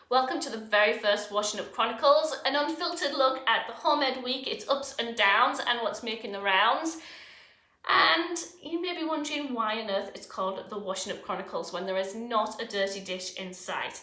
Welcome to the very first Washing Up Chronicles, an unfiltered look at the Home Ed week, its ups and downs and what's making the rounds. And you may be wondering why on earth it's called the Washing Up Chronicles when there is not a dirty dish in sight.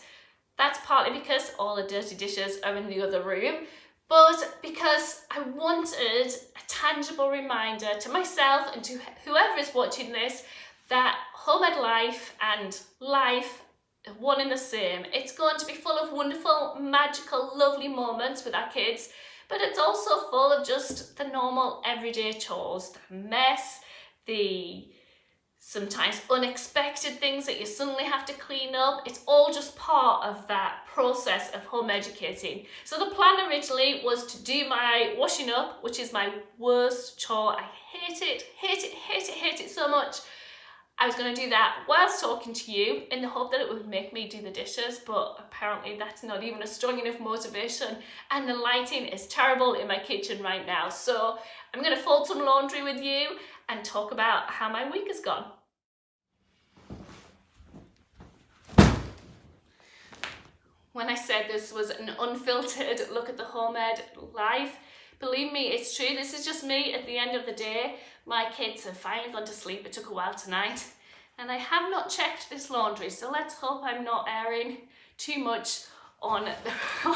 That's partly because all the dirty dishes are in the other room, but because I wanted a tangible reminder to myself and to whoever is watching this that home ed life and life are one and the same. It's going to be full of wonderful, magical, lovely moments with our kids, but it's also full of just the normal everyday chores, the mess, the sometimes unexpected things that you suddenly have to clean up. It's all just part of that process of home educating. So the plan originally was to do my washing up, which is my worst chore. I hate it so much. I was going to do that whilst talking to you in the hope that it would make me do the dishes, but apparently that's not even a strong enough motivation, and the lighting is terrible in my kitchen right now. So I'm going to fold some laundry with you and talk about how my week has gone. When I said this was an unfiltered look at the home ed life, believe me, it's true. This is just me at the end of the day. My kids have finally gone to sleep. It took a while tonight. And I have not checked this laundry, so let's hope I'm not airing too much on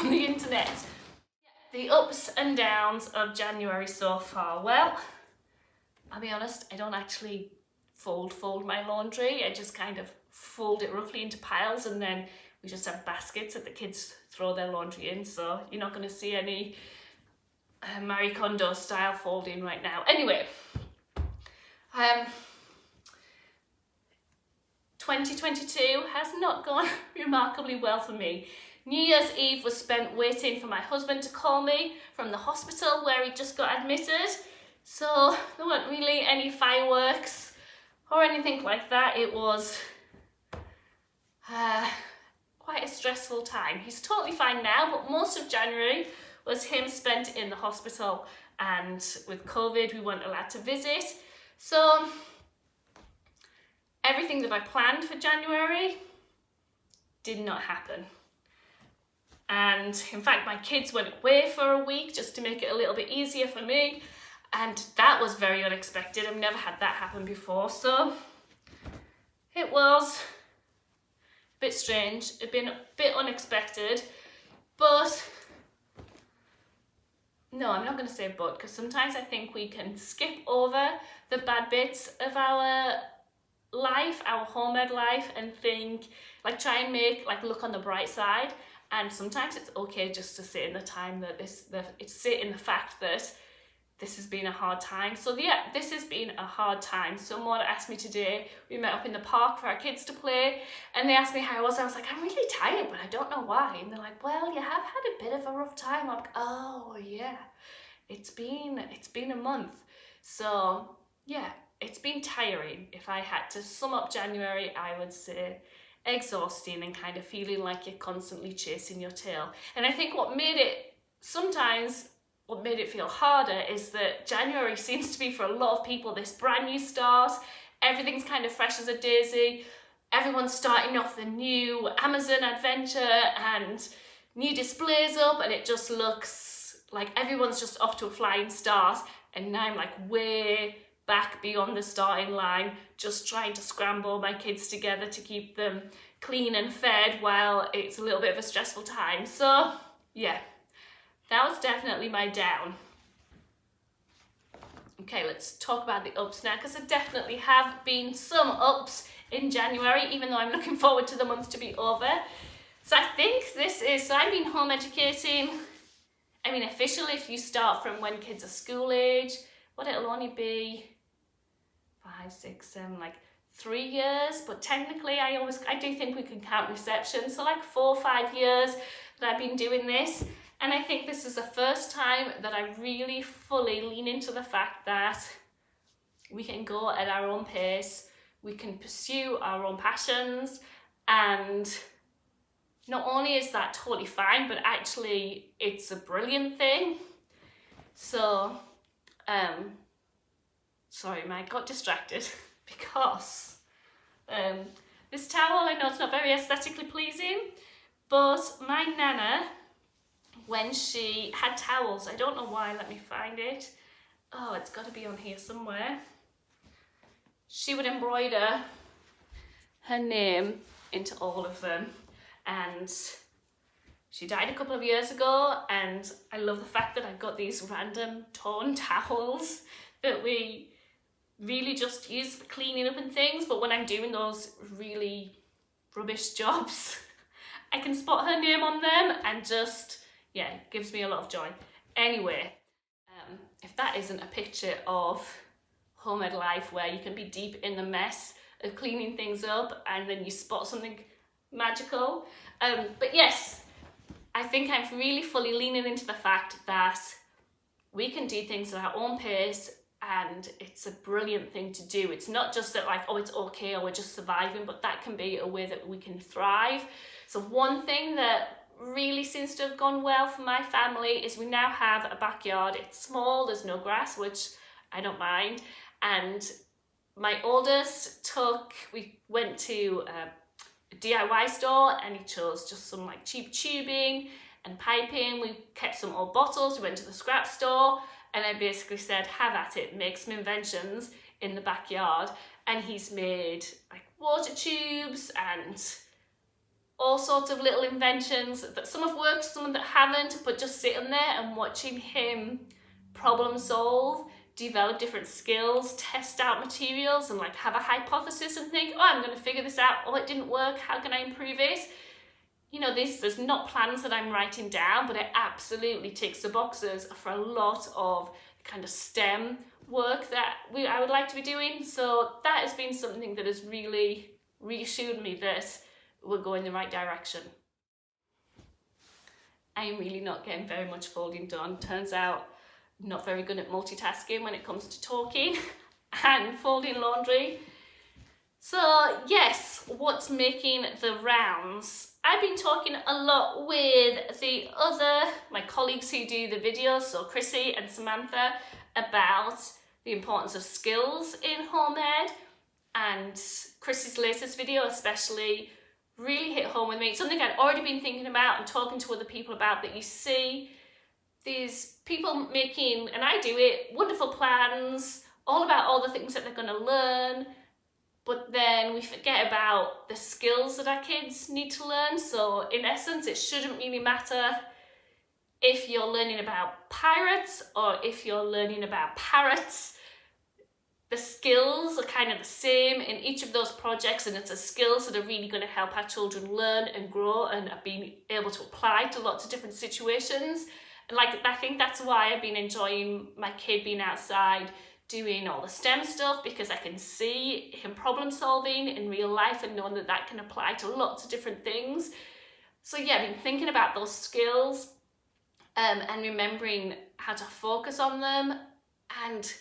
the internet. The ups and downs of January so far. Well, I'll be honest, I don't actually fold my laundry. I just kind of fold it roughly into piles, and then we just have baskets that the kids throw their laundry in, so you're not going to see any Marie Kondo style folding right now. Anyway, 2022 has not gone remarkably well for me. New Year's Eve was spent waiting for my husband to call me from the hospital where he just got admitted. So there weren't really any fireworks or anything like that. It was quite a stressful time. He's totally fine now, but most of January was him spent in the hospital, and with COVID we weren't allowed to visit. So everything that I planned for January did not happen. And in fact, my kids went away for a week just to make it a little bit easier for me. And that was very unexpected. I've never had that happen before. So it was a bit strange. It'd been a bit unexpected. But no, I'm not going to say but, because sometimes I think we can skip over the bad bits of our life, our home ed life, and think, like, try and make, like, look on the bright side. And sometimes it's okay just to sit in the time that sit in the fact that this has been a hard time. So yeah, this has been a hard time. Someone asked me today, we met up in the park for our kids to play, and they asked me how I was. I was like, I'm really tired, but I don't know why. And they're like, well, you have had a bit of a rough time. I'm like, oh yeah, it's been a month. So yeah, it's been tiring. If I had to sum up January, I would say exhausting and kind of feeling like you're constantly chasing your tail. And I think what made it feel harder is that January seems to be, for a lot of people, this brand new start. Everything's kind of fresh as a daisy. Everyone's starting off the new Amazon adventure and new displays up, and it just looks like everyone's just off to a flying start. And now I'm like way back beyond the starting line, just trying to scramble my kids together to keep them clean and fed while it's a little bit of a stressful time. So yeah, that was definitely my down. Okay, let's talk about the ups now, because there definitely have been some ups in January, even though I'm looking forward to the month to be over. So I think so I've been home educating, I mean officially if you start from when kids are school age, it'll only be 5, 6, 7, like 3 years, but technically I do think we can count reception, so like 4 or 5 years that I've been doing this. And I think this is the first time that I really fully lean into the fact that we can go at our own pace, we can pursue our own passions, and not only is that totally fine, but actually it's a brilliant thing. So sorry, I got distracted because this towel, I know it's not very aesthetically pleasing, But my nana, when she had towels, I don't know why, let me find it. Oh, it's got to be on here somewhere. She would embroider her name into all of them, and she died a couple of years ago, and I love the fact that I've got these random torn towels that we really just use for cleaning up and things, but when I'm doing those really rubbish jobs, I can spot her name on them, and just, yeah, it gives me a lot of joy. Anyway, if that isn't a picture of home ed life where you can be deep in the mess of cleaning things up and then you spot something magical. But yes, I think I'm really fully leaning into the fact that we can do things at our own pace, and it's a brilliant thing to do. It's not just that like, oh, it's okay, or we're just surviving, but that can be a way that we can thrive. So one thing that really seems to have gone well for my family is we now have a backyard. It's small, there's no grass, which I don't mind. And my oldest we went to a DIY store, and he chose just some like cheap tubing and piping. We kept some old bottles, we went to the scrap store, and I basically said, have at it, make some inventions in the backyard. And he's made like water tubes and all sorts of little inventions that some have worked, some that haven't, but just sitting there and watching him problem solve, develop different skills, test out materials, and like have a hypothesis and think, oh, I'm going to figure this out. Oh, it didn't work. How can I improve it? You know, there's not plans that I'm writing down, but it absolutely ticks the boxes for a lot of kind of STEM work that I would like to be doing. So that has been something that has really reassured me that we're going the right direction. I am really not getting very much folding done. Turns out I'm not very good at multitasking when it comes to talking and folding laundry. So yes, what's making the rounds? I've been talking a lot with my colleagues who do the videos, so Chrissy and Samantha, about the importance of skills in home ed, and Chrissy's latest video especially really hit home with me. It's something I'd already been thinking about and talking to other people about, that you see these people making, and I do it, wonderful plans, all about all the things that they're going to learn, but then we forget about the skills that our kids need to learn. So in essence, it shouldn't really matter if you're learning about pirates or if you're learning about parrots. The skills are kind of the same in each of those projects, and it's the skills that are really going to help our children learn and grow and being able to apply to lots of different situations. And like, I think that's why I've been enjoying my kid being outside doing all the STEM stuff, because I can see him problem solving in real life and knowing that that can apply to lots of different things. So yeah, I've been thinking about those skills and remembering how to focus on them, and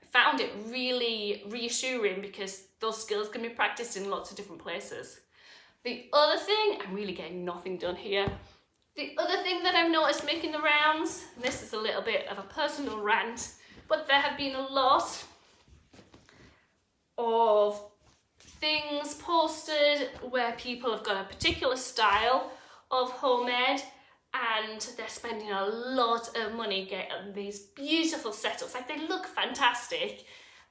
found it really reassuring because those skills can be practiced in lots of different places. The other thing, I'm really getting nothing done here. The other thing that I've noticed making the rounds, and this is a little bit of a personal rant, but there have been a lot of things posted where people have got a particular style of home ed, and they're spending a lot of money getting these beautiful setups. Like, they look fantastic.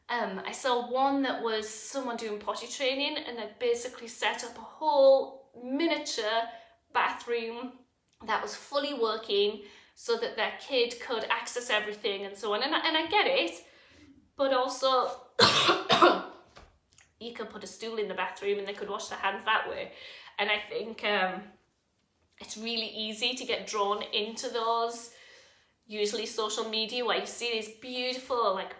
I saw one that was someone doing potty training, and they basically set up a whole miniature bathroom that was fully working so that their kid could access everything and so on. And I get it, but also you can put a stool in the bathroom and they could wash their hands that way. And I think it's really easy to get drawn into those, usually social media, where you see these beautiful like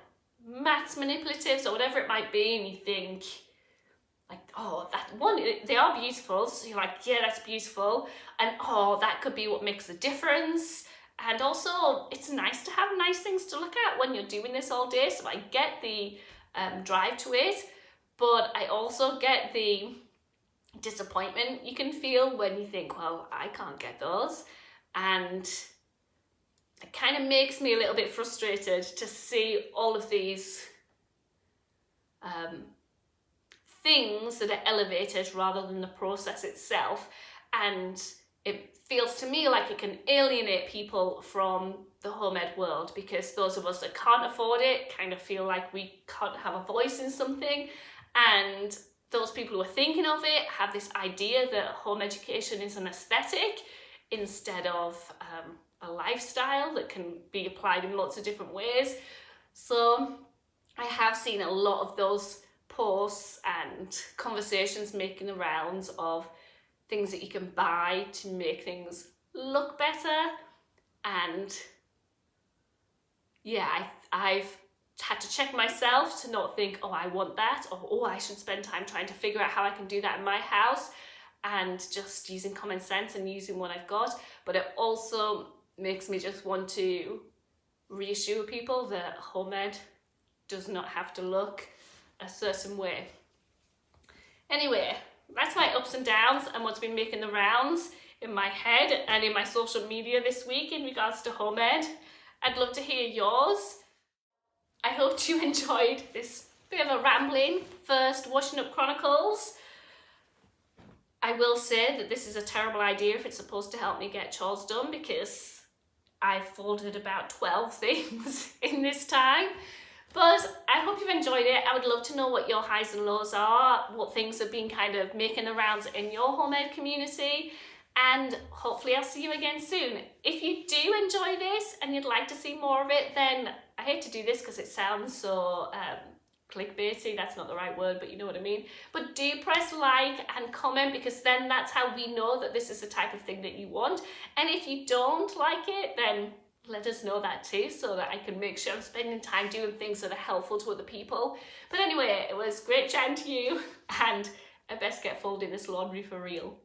maths manipulatives or whatever it might be, and you think like, oh, that one, they are beautiful, so you're like, yeah, that's beautiful, and oh, that could be what makes the difference. And also, it's nice to have nice things to look at when you're doing this all day, so I get the drive to it, but I also get the disappointment you can feel when you think, well, I can't get those, and it kind of makes me a little bit frustrated to see all of these things that are elevated rather than the process itself. and it feels to me like it can alienate people from the home ed world, because those of us that can't afford it kind of feel like we can't have a voice in something, and those people who are thinking of it have this idea that home education is an aesthetic instead of a lifestyle that can be applied in lots of different ways. So I have seen a lot of those posts and conversations making the rounds of things that you can buy to make things look better. And yeah, I've had to check myself to not think, oh, I want that, or oh, I should spend time trying to figure out how I can do that in my house, and just using common sense and using what I've got. But it also makes me just want to reassure people that home ed does not have to look a certain way. Anyway, that's my ups and downs and what's been making the rounds in my head and in my social media this week in regards to home ed. I'd love to hear yours. I hope you enjoyed this bit of a rambling first Washing Up Chronicles. I will say that this is a terrible idea if it's supposed to help me get chores done, because I've folded about 12 things in this time. But I hope you've enjoyed it. I would love to know what your highs and lows are, what things have been kind of making the rounds in your home ed community, and hopefully I'll see you again soon. If you do enjoy this and you'd like to see more of it, then I hate to do this because it sounds so clickbaity, that's not the right word, but you know what I mean. But do press like and comment, because then that's how we know that this is the type of thing that you want. And if you don't like it, then let us know that too, so that I can make sure I'm spending time doing things that are helpful to other people. But anyway, it was great chatting to you, and I best get folding this laundry for real.